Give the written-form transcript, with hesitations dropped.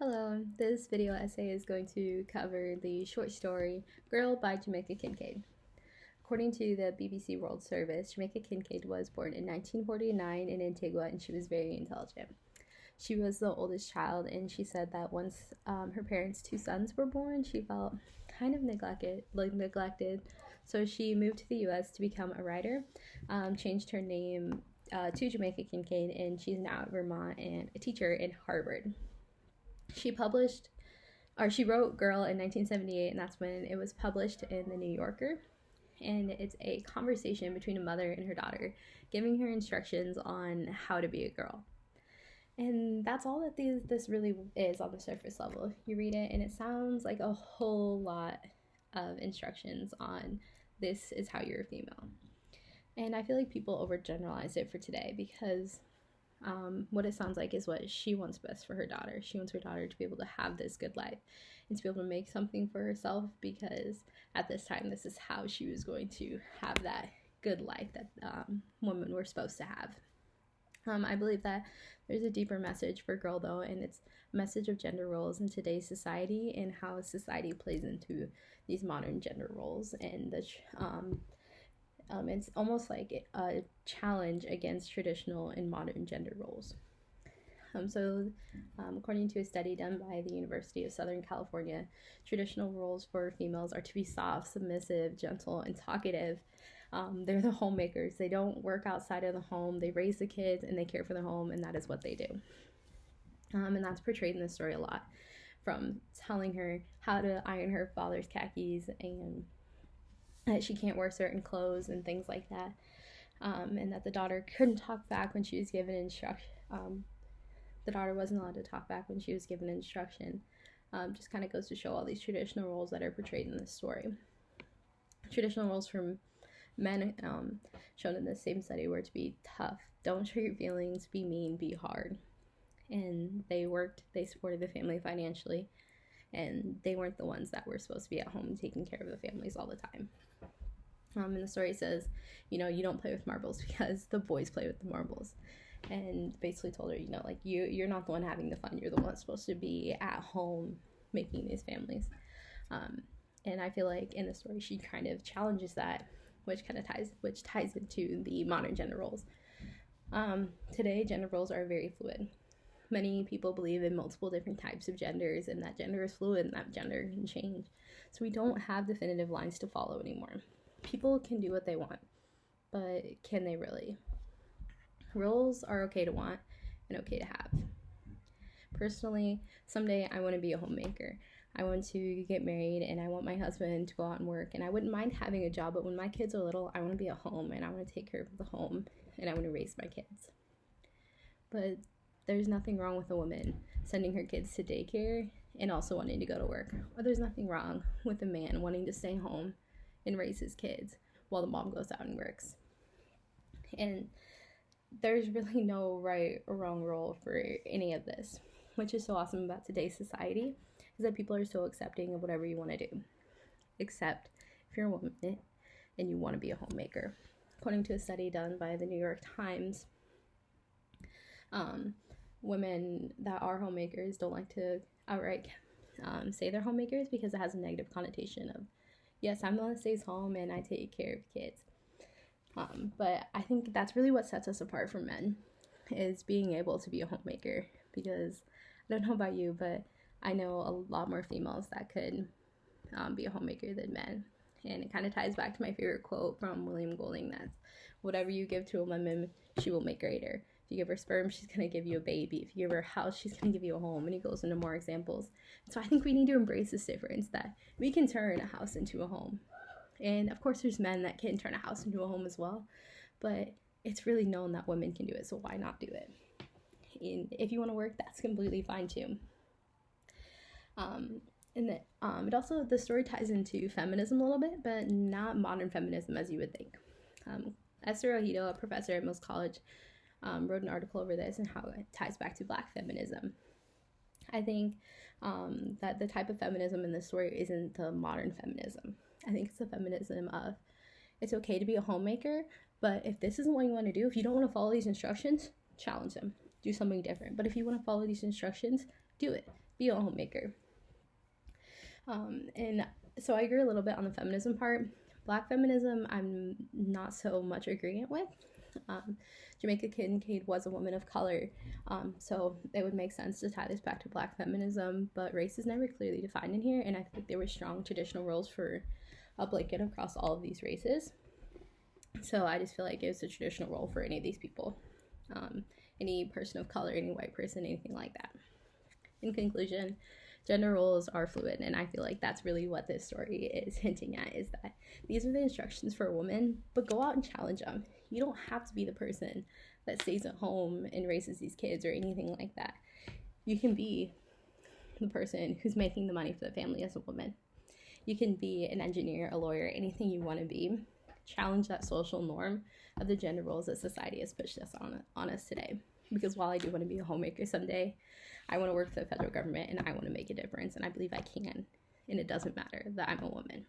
Hello, this video essay is going to cover the short story Girl by Jamaica Kincaid. According to the BBC World Service, Jamaica Kincaid was born in 1949 in Antigua and she was very intelligent. She was the oldest child, and she said that once her parents' two sons were born, she felt kind of neglected. So she moved to the U.S. to become a writer, changed her name to Jamaica Kincaid, and she's now at Vermont and a teacher in Harvard. She wrote Girl in 1978, and that's when it was published in the New Yorker. And it's a conversation between a mother and her daughter, giving her instructions on how to be a girl. And that's all that this really is on the surface level. You read it and it sounds like a whole lot of instructions on this is how you're a female. And I feel like people overgeneralize it for today because what it sounds like is what she wants best for her daughter. She wants her daughter to be able to have this good life and to be able to make something for herself, because at this time this is how she was going to have that good life that women were supposed to have. I believe that there's a deeper message for Girl, though, and it's a message of gender roles in today's society and how society plays into these modern gender roles. And it's almost like a challenge against traditional and modern gender roles. According to a study done by the University of Southern California, traditional roles for females are to be soft, submissive, gentle, and talkative. They're the homemakers. They don't work outside of the home. They raise the kids and they care for the home, and that is what they do. And that's portrayed in the story a lot, from telling her how to iron her father's khakis and that she can't wear certain clothes and things like that, and that the daughter couldn't talk back when she was given instruction. The daughter wasn't allowed to talk back when she was given instruction. Just kind of goes to show all these traditional roles that are portrayed in this story. Traditional roles for men, shown in the same study, were to be tough, don't show your feelings, be mean, be hard. And they supported the family financially, and they weren't the ones that were supposed to be at home and taking care of the families all the time. And the story says, you don't play with marbles because the boys play with the marbles. And basically told her, you're not the one having the fun. You're the one supposed to be at home making these families. And I feel like in the story she kind of challenges that, which ties into the modern gender roles. Today, gender roles are very fluid. Many people believe in multiple different types of genders, and that gender is fluid and that gender can change. So we don't have definitive lines to follow anymore. People can do what they want, but can they really? Roles are okay to want and okay to have. Personally, someday I want to be a homemaker. I want to get married and I want my husband to go out and work, and I wouldn't mind having a job, but when my kids are little, I want to be at home and I want to take care of the home and I want to raise my kids. But there's nothing wrong with a woman sending her kids to daycare and also wanting to go to work. Or there's nothing wrong with a man wanting to stay home and raise his kids while the mom goes out and works. And there's really no right or wrong role for any of this, which is so awesome about today's society, is that people are so accepting of whatever you want to do, except if you're a woman and you want to be a homemaker. According to a study done by the New York Times, women that are homemakers don't like to outright say they're homemakers because it has a negative connotation of, yes, I'm the one that stays home and I take care of kids. But I think that's really what sets us apart from men, is being able to be a homemaker, because I don't know about you, but I know a lot more females that could be a homemaker than men. And it kind of ties back to my favorite quote from William Golding, that's, whatever you give to a woman, she will make greater. If you give her sperm, she's going to give you a baby. If you give her a house, she's going to give you a home. And he goes into more examples. So I think we need to embrace this difference, that we can turn a house into a home. And of course there's men that can turn a house into a home as well, but it's really known that women can do it, so why not do it? And if you want to work, that's completely fine too. The story ties into feminism a little bit, but not modern feminism as you would think. Esther Ojito, a professor at Mills College, wrote an article over this and how it ties back to Black feminism. I think that the type of feminism in this story isn't the modern feminism. I think it's the feminism of, it's okay to be a homemaker, but if this isn't what you want to do, if you don't want to follow these instructions, challenge them. Do something different. But if you want to follow these instructions, do it. be a homemaker. And so I agree a little bit on the feminism part. Black feminism, I'm not so much agreeing with. Jamaica Kincaid was a woman of color, so it would make sense to tie this back to Black feminism, but race is never clearly defined in here, and I think there were strong traditional roles for a blanket across all of these races. So I just feel like it was a traditional role for any of these people, any person of color, any white person, anything like that. In conclusion, gender roles are fluid, and I feel like that's really what this story is hinting at, is that these are the instructions for a woman, but go out and challenge them. You don't have to be the person that stays at home and raises these kids or anything like that. You can be the person who's making the money for the family as a woman. You can be an engineer, a lawyer, anything you want to be. Challenge that social norm of the gender roles that society has pushed us on us today. Because while I do want to be a homemaker someday, I want to work for the federal government, and I want to make a difference, and I believe I can. And it doesn't matter that I'm a woman.